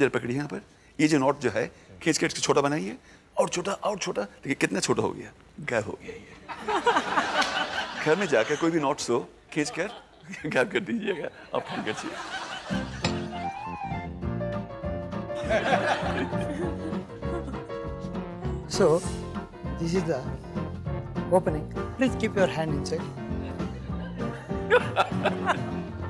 जरा पकड़िए यहाँ पर, ये जो नॉट जो है खींच के छोटा बनाइए, और छोटा, देखिए कितना छोटा हो गया, गायब हो गया ये। घर में जाकर कोई भी नॉट्स हो खींच कर गायब कर दीजिएगा आप handkerchief. So, this is the opening. Please keep your hand inside.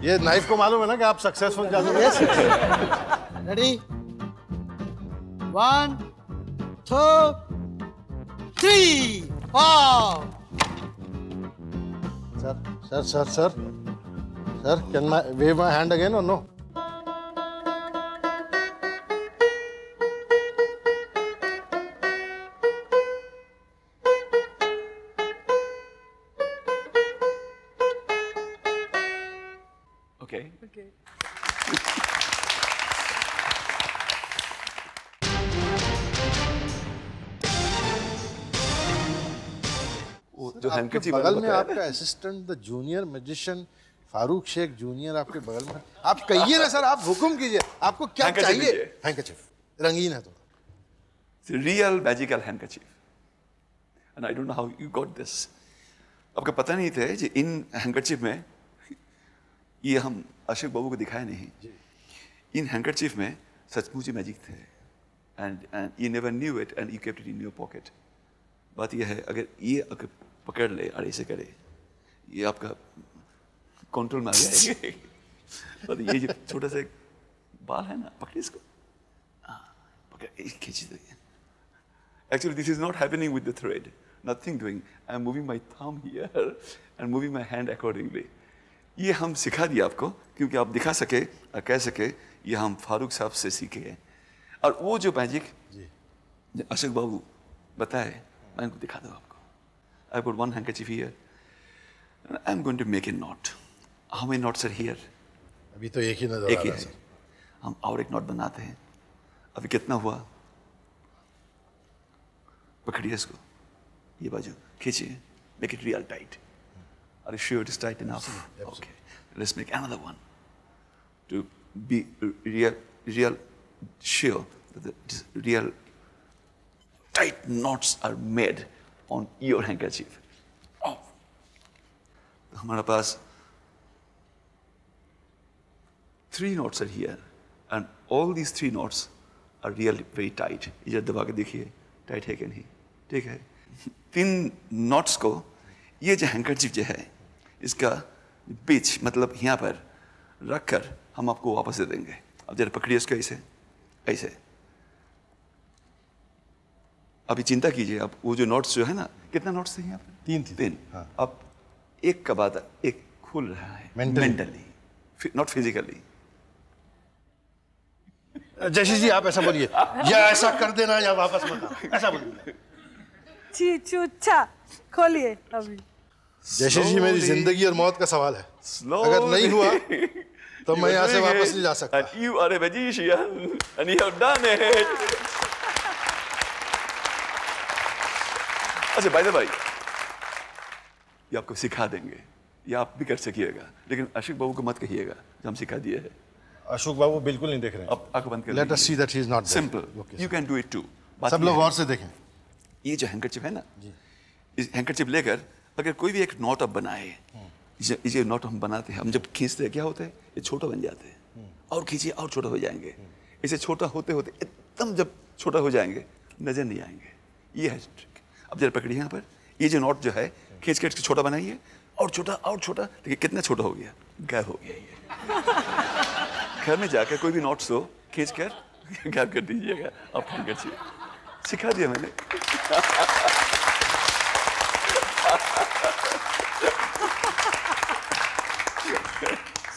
ये नाइफ को मालूम है ना कि आप सक्सेसफुल जादू। Yes. Ready? 1, 2, 3. Wow. Sir, can I wave my hand again or no? Okay. जो हैंकरचीफ बगल में आपका assistant the junior magician Farooq Sheikh junior आपके बगल में। आप कहिए ना सर, आप हुक्म कीजिए, आपको क्या चाहिए? हैंकरचीफ रंगीन है थोड़ा। Real magical handkerchief, and I don't know how you got this. आपको पता नहीं था कि इन हैंकरचीफ में, ये हम अशोक बाबू को दिखाए नहीं, इन हैंकरचीफ में सचमुच ही मैजिक थे, and you never knew it and you kept it in your pocket. बात यह है, अगर ये पकड़ ले और ऐसे करे, ये आपका कंट्रोल में आ जाएंगे। और ये जो छोटा सा बाल है ना, पकड़िए इसको, पकड़ खींच दीजिए। Actually, this is not happening with the thread. Nothing doing. I am moving my thumb here and moving my hand accordingly. ये हम सिखा दिया आपको, क्योंकि आप दिखा सके और कह सके, ये हम फारूक साहब से सीखे हैं। और वो जो मैजिक अशोक बाबू बताए, मैं इनको दिखा दूँ आपको। I've got one handkerchief here. And I'm going to make a knot. How many knots are here? अभी तो एक ही नजर आ रहा है। हम और एक नॉट बनाते हैं। अभी कितना हुआ? पकड़िए इसको, ये बाजू खींचिए, make it real tight. Are you sure it is tight enough? Okay. Let's make another one to be real sure that the real tight knots are made on your handkerchief. Oh. हमारे पास 3 knots are here, and all these 3 knots are really very tight. इधर दबा के देखिए, tight है कि नहीं? ठीक है। 3 knots को ये जो हैंकरचीफ जो है, इसका बीच मतलब यहाँ पर रख कर हम आपको वापस दे देंगे। अब जरा पकड़िए इसको ऐसे, ऐसे। अभी चिंता कीजिए आप, वो जो नोट्स जो है ना, कितना नोट्स थे यहाँ पर? 3 हाँ। अब एक का बाद एक खुल रहा है मेंटली, नॉट फिजिकली। जैशी जी आप ऐसा बोलिए, या ऐसा कर देना या वापस मत, ऐसा बोलिए। चूचा खोलिए अभी। जैशी जी, मेरी जिंदगी और मौत का सवाल है, अगर नहीं हुआ तो मैं यहाँ से वापस नहीं जा सकता। You are a magician and you have done it. अच्छा बाय द बाय, ये आपको सिखा देंगे, ये आप भी कर सकिएगा, लेकिन अशोक बाबू को मत कहिएगा जो हम सिखा दिए हैं। अशोक बाबू बिल्कुल नहीं देख रहे हैं। अब आंख बंद कर Let us see that he is not there. Simple. You can do it too. सब लोग और से देखें। ये जो हैंकरचीफ है ना, इस हैंकरचीफ लेकर अगर कोई भी एक नॉट आप बनाए, ये नॉट हम बनाते हैं, हम जब खींचते हैं क्या होता है, ये छोटा बन जाते हैं, और खींचिए और छोटा हो जाएंगे। इसे छोटा होते होते एकदम जब छोटा हो जाएंगे, नजर नहीं आएंगे। ये है ट्रिक। अब जरा पकड़िए यहाँ पर, ये जो नॉट जो है खींच के छोटा बनाइए, और छोटा, देखिए कितना छोटा हो गया, गायब हो गया ये। घर में जाकर कोई भी नॉट्स हो खींच कर गायब कर दीजिएगा आप हैंकरचीफ। सिखा दिया मैंने।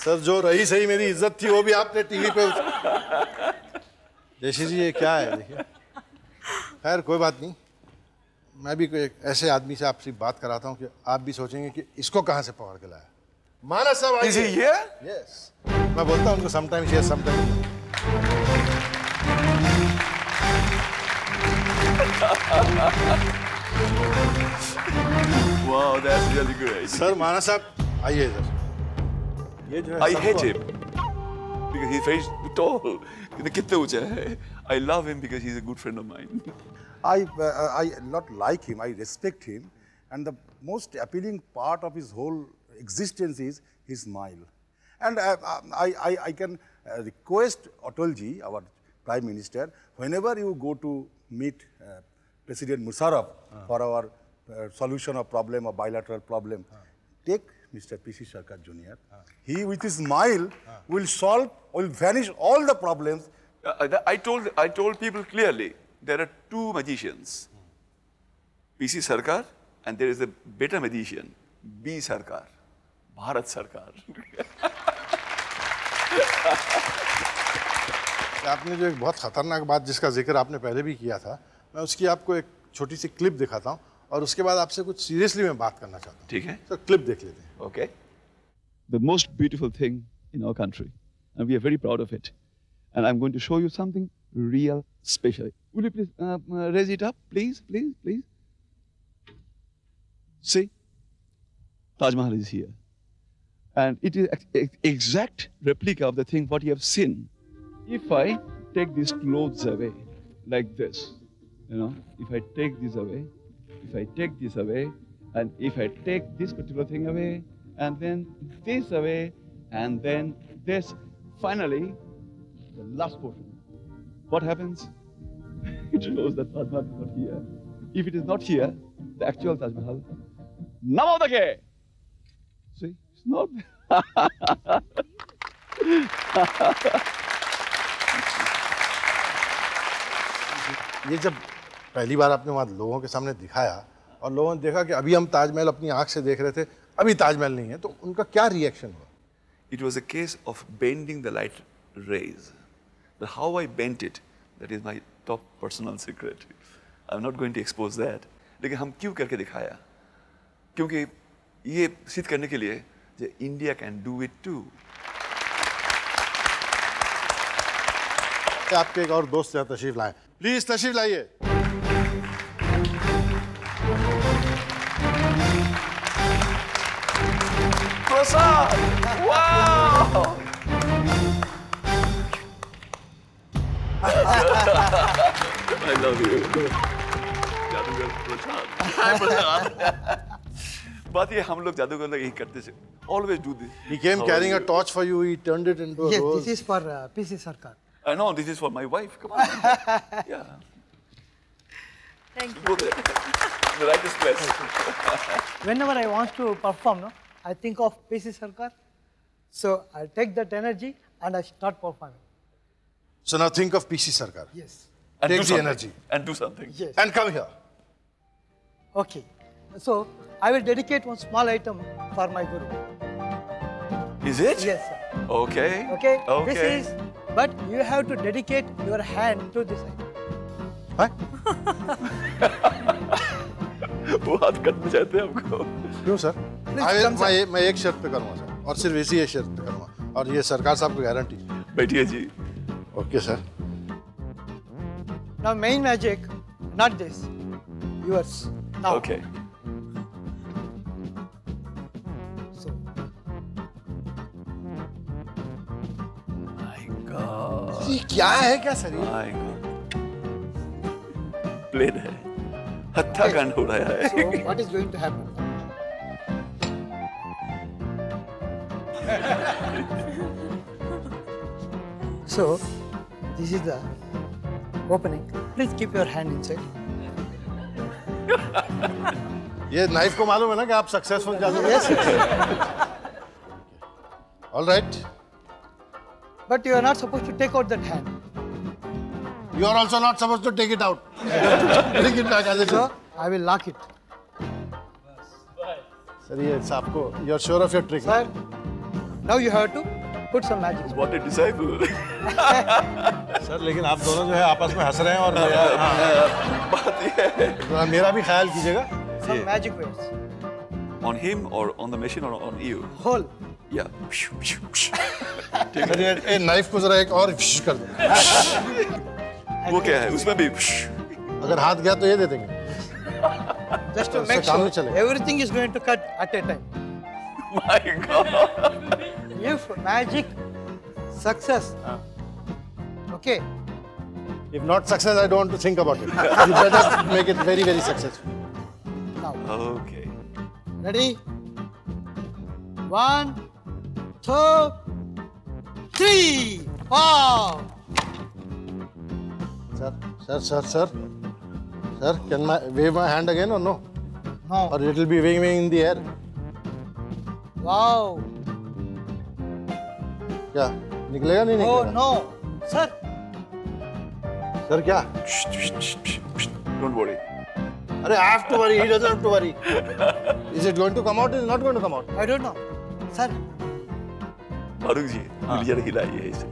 सर जो रही सही मेरी इज्जत थी वो भी आपने टीवी पे। जैशी जी ये क्या है देखिए। खैर कोई बात नहीं, मैं भी कोई ऐसे आदमी से आपसे बात कराता हूँ कि आप भी सोचेंगे कि इसको कहाँ से पकड़ के लाया। मानस साहब Is he here? Yes. मैं बोलता हूँ उनको sometimes yes, sometimes no. Wow, that's really great. Sir Manas साहब आइए इधर। ये जो है I hate him because he's very tall. कितने ऊंचा है. I love him because he's a good friend of mine. I not like him, I respect him. And the most appealing part of his whole existence is his smile. And I can request Atalji, our Prime Minister, whenever you go to meet President Musharraf for our solution of problem, or bilateral problem, take Mr. P.C. Sarkar Jr. He, with his smile, will vanish all the problems. I told people clearly, there are two magicians, P.C. Sarkar, and there is a better magician, B. Sarkar, Bharat Sarkar. आपने जो एक बहुत खतरनाक बात जिसका जिक्र आपने पहले भी किया था, मैं उसकी आपको एक छोटी सी क्लिप दिखाता हूँ और उसके बाद आपसे कुछ सीरियसली मैं बात करना चाहता हूँ. ठीक है? तो क्लिप देख लेते हैं. Okay. The most beautiful thing in our country, and we are very proud of it. And I'm going to show you something real special. Will you please raise it up, please, please, please? See, Taj Mahal is here. And it is exact replica of the thing what you have seen. If I take these clothes away, like this, if I take this away, if I take this away, and if I take this particular thing away, and then this away, and then this, finally, the last portion. What happens? It shows that Taj Mahal is not here. If it is not here, the actual Taj Mahal, Namadake! See, it's not. ये जब पहली बार आपने वहाँ लोगों के सामने दिखाया और लोगों ने देखा कि अभी हम ताजमहल अपनी आंख से देख रहे थे, अभी ताजमहल नहीं है, तो उनका क्या रिएक्शन हुआ? It was a case of bending the light rays. But how I bent it, that is my top personal secret. I'm not going to expose that. लेकिन हम क्यों करके दिखाया? क्योंकि ये सिद्ध करने के लिए that India can do it too. आपके एक और दोस्त यहाँ तशरीफ लाएं. प्लीज तशरीफ लाइए. Prasad! Wow! I love you. जादूगर प्रसाद. बात ये हम लोग जादूगर लोग यही करते थे. Always do this. He came carrying a torch for you. He turned it into a Yes, rose. this is for P.C. Sarkar. I know this is for my wife. Come on. Yeah. Thank you. Go there. The rightest place. Whenever I want to perform, no, I think of P.C. Sarkar. So I take that energy and I start performing. So now think of P.C. Sarkar. Yes. And Take do the something. energy. And do something. Yes. And come here. Okay. So I will dedicate one small item for my guru. Is it? Yes, sir. Okay. Okay. Okay. This is, but you have to dedicate your hand to this item. What? वो हाथ कटना चाहते हैं हमको. क्यों sir? Please come, sir. मैं एक शर्त पे करूँगा सर, और सिर्फ इसी एक शर्त पे करूँगा, और ये सरकार साहब को गारंटी. बैठिए जी. Okay sir. Now main magic, not this. Yours. Now. Okay. So My God. ये क्या है क्या सर? My God. प्लेन है. हत्याकांड हो रहा है. So what is going to happen? So this is the opening. Please keep your hand inside. ये नाइफ को मालूम है ना कि आप सक्सेसफुल जादूगर. Yes. All right. But you are not supposed to take out that hand. You are also not supposed to take it out. Bring it back as it is. So I will lock it. Sir ये आपको you are sure of your trick. Sir, now you have to put some magic. What a disciple. Sir लेकिन आप दोनों जो है आपस में हंस रहे हैं और बात ये है. मेरा भी ख्याल कीजिएगा. Some magic words. On him or on the machine or on you? Whole. Yeah. Sir ये नाइफ को जरा एक और कर दो. वो क्या है? उसमें भी. अगर हाथ गया तो ये दे देंगे. Just to उससे make काम नहीं sure चलेगा. everything is going to cut at a time. My God. If magic success, Okay. If not success, I don't want to think about it. You better make it very, very successful. Now, Okay. ready? 1, 2, 3. Wow. Sir, can I wave my hand again or no? No. Or it will be waving in the air? Wow. क्या निकलेगा नहीं Oh निकलेगा? no. Sir. Sir क्या? Don't worry. अरे I have to worry. He doesn't have to worry. Is it going to come out? Is it not going to come out? I don't know. Sir. Farooq जी गिलियर हिलाइए इसे,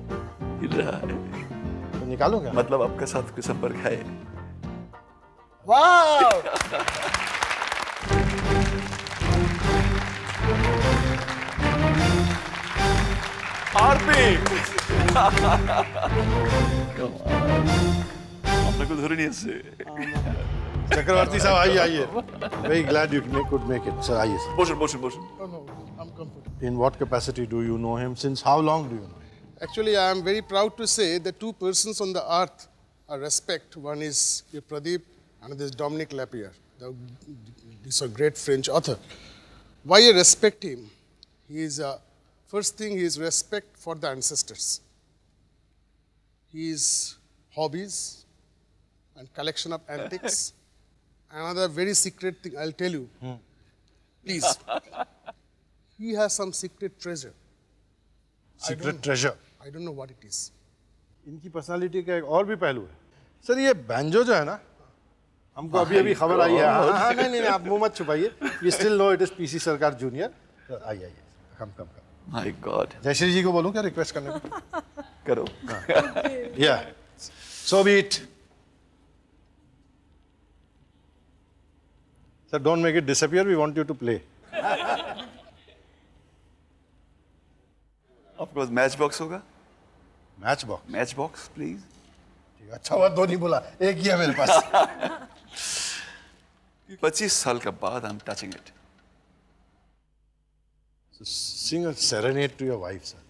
हिल रहा है, तो निकालो क्या? मतलब आपका साथ कोई संपर्क है। Wow. आरपी हमने को धोरी नहीं से। चक्रवर्ती साहब आइए. Very glad you could make it. Sir आइए. Motion. Oh no, I'm comfortable. In what capacity do you know him? Since how long do you know him? Actually, I am very proud to say that two persons on the earth I respect. One is Pradeep, another is Dominic Lapierre. He's a great French author. Why I respect him? He is first thing, he is respect for the ancestors. His hobbies and collection of antiques. Another very secret thing I'll tell you. Please. He has some secret treasure. Secret treasure. I don't know what it is. इनकी personality का एक और भी पहलू है. Sir ये banjo जो है ना, हमको अभी खबर आई है. हाँ नहीं आप मुंह मत छुपाइए. We still know it is PC सरकार जूनियर. आइए कम. My God. जयश्री जी को बोलूं क्या रिक्वेस्ट करने को? करो। Yeah. So be it. Sir, don't make it disappear. We want you to play. आपके पास मैच बॉक्स होगा? Match box. Match box please. अच्छा हुआ दो नहीं बोला, एक ही है मेरे पास. 25 साल का बाद I'm touching it. So sing a serenade to your wife, sir.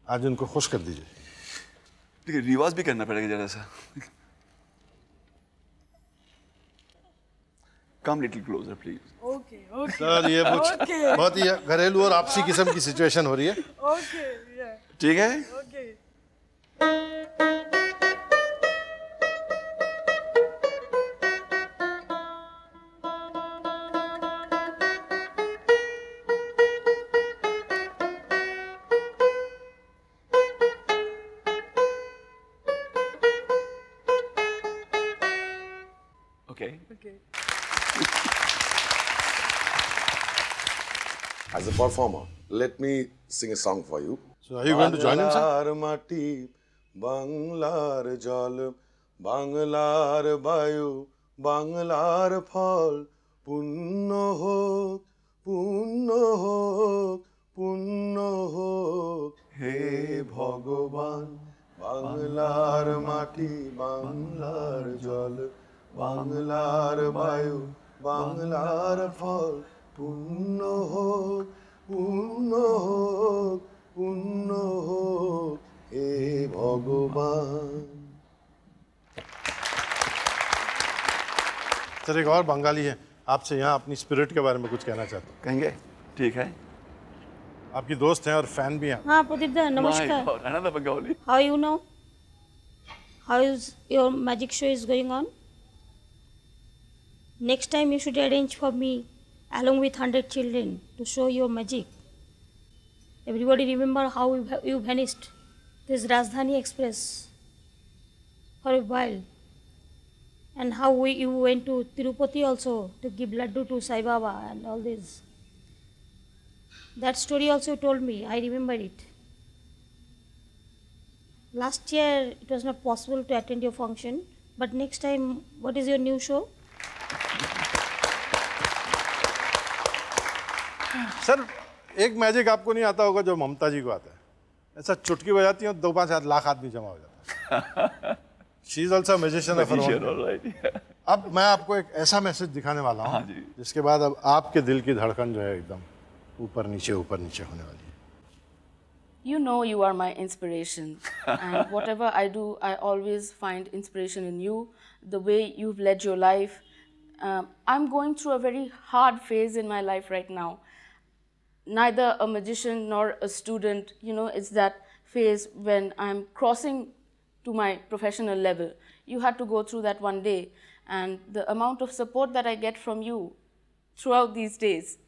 आज उनको खुश कर दीजिए. देखिए रिवाज भी करना पड़ेगा जरा सा. Come little closer, please. Okay. Sir ये बहुत ही घरेलू और आपसी किस्म की सिचुएशन हो रही है. Okay. Yeah. ठीक है? Okay. Okay. As a performer, let me sing a song for you. So are you going to join him, sir? বাংলার মাটি, বাংলার জল, বাংলার বায়ু, বাংলার ফল, পুণ্য হোক, পুণ্য হোক, পুণ্য হোক, হে ভগবান। বাংলার মাটি, বাংলার জল, বাংলার বায়ু, বাংলার ফল, পুণ্য হোক, পুণ্য হোক, পুণ্য হোক, হে ভগবান। सर एक और बंगाली है, आपसे यहाँ अपनी स्पिरिट के बारे में कुछ कहना चाहते हैं. कहेंगे? ठीक है. आपकी दोस्त हैं और फैन भी हैं. हाँ प्रदीप दा नमस्कार. My God, another Bengali. How you know? How is your magic show is going on? Next time you should arrange for me along with 100 children to show your magic. Everybody remember how you vanished this Rajdhani Express for a while, and how you went to Tirupati also to give laddu to Sai Baba and all this. That story also you told me, I remember it. Last year it was not possible to attend your function, but next time, what is your new show? Sir एक magic आपको नहीं आता होगा जो ममता जी को आता है. ऐसा चुटकी बजाती है 2-5 लाख आदमी जमा हो जाता है. She is also magician of her own. अब मैं आपको एक ऐसा मैसेज दिखाने वाला हूँ जिसके बाद अब आपके दिल की धड़कन जो है एकदम ऊपर नीचे होने वाली है. You know you are my inspiration. And whatever I do, I always find inspiration in you, the way you've led your life. I'm going through a very hard phase in my life right now. Neither a magician nor a student, you know, it's that phase when I'm crossing to my professional level. You had to go through that one day. And the amount of support that I get from you throughout these days,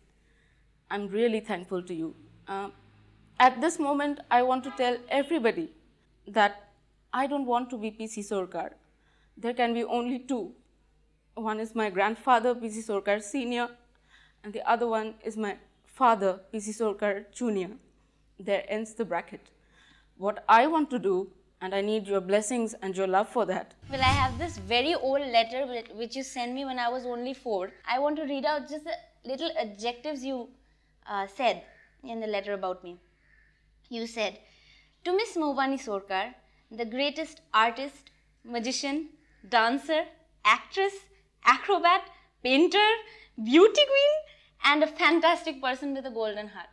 I'm really thankful to you. At this moment, I want to tell everybody that I don't want to be P.C. Sorcar. There can be only two. One is my grandfather, P.C. Sorcar Sr., and the other one is my father, P.C. Sorcar Jr. There ends the bracket. What I want to do, and I need your blessings and your love for that. Well, I have this very old letter which you sent me when I was only 4. I want to read out just the little adjectives you said in the letter about me. You said, to Miss Mohbani Sorcar, the greatest artist, magician, dancer, actress, acrobat, painter, beauty queen, and a fantastic person with a golden heart.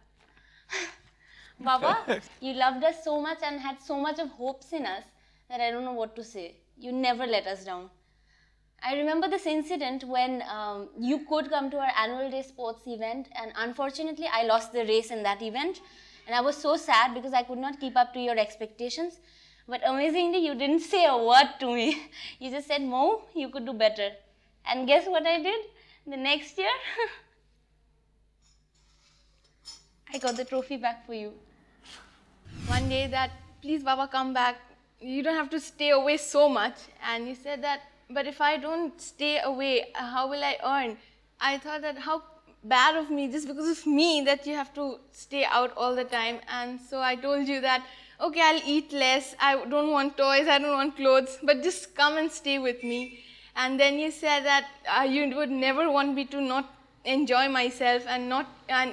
Baba, you loved us so much and had so much of hopes in us that I don't know what to say. You never let us down. I remember this incident when you could come to our annual day sports event, and unfortunately I lost the race in that event, and I was so sad because I could not keep up to your expectations. But amazingly, you didn't say a word to me. You just said, Mo, you could do better. And guess what I did? The next year, I got the trophy back for you. One day that, please Baba, come back. You don't have to stay away so much. And you said that, but if I don't stay away, how will I earn? I thought that how bad of me, just because of me, that you have to stay out all the time. And so I told you that, okay, I'll eat less. I don't want toys, I don't want clothes, but just come and stay with me. And then you said that you would never want me to not enjoy myself and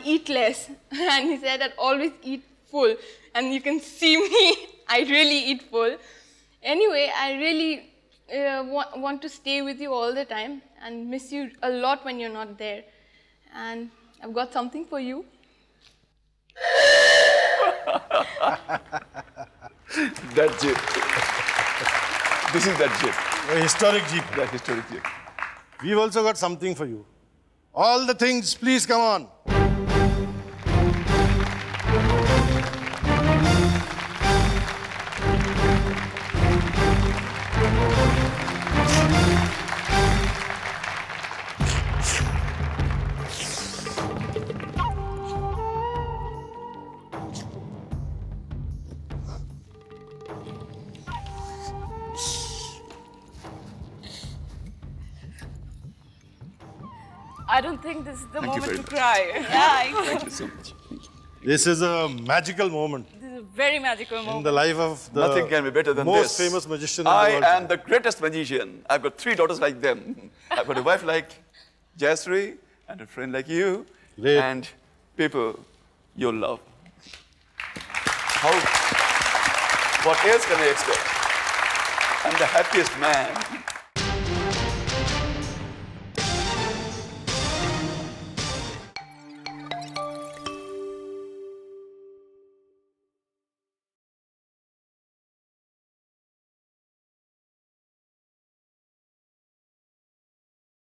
eat less. And he said that always eat full. And you can see me, I really eat full. Anyway, I really want to stay with you all the time and miss you a lot when you're not there. And I've got something for you. That jeep. This is that jeep. A historic jeep. That historic jeep. We've also got something for you. All the things, please come on. I don't think this is the moment to cry. Thank you so much. This is a magical moment. This is a very magical moment. In the life of the Nothing can be better than most this. famous magician in the world. I am the greatest magician. I've got 3 daughters like them. I've got a wife like Jayasree and a friend like you. Great. And people you love. What else can I expect? I'm the happiest man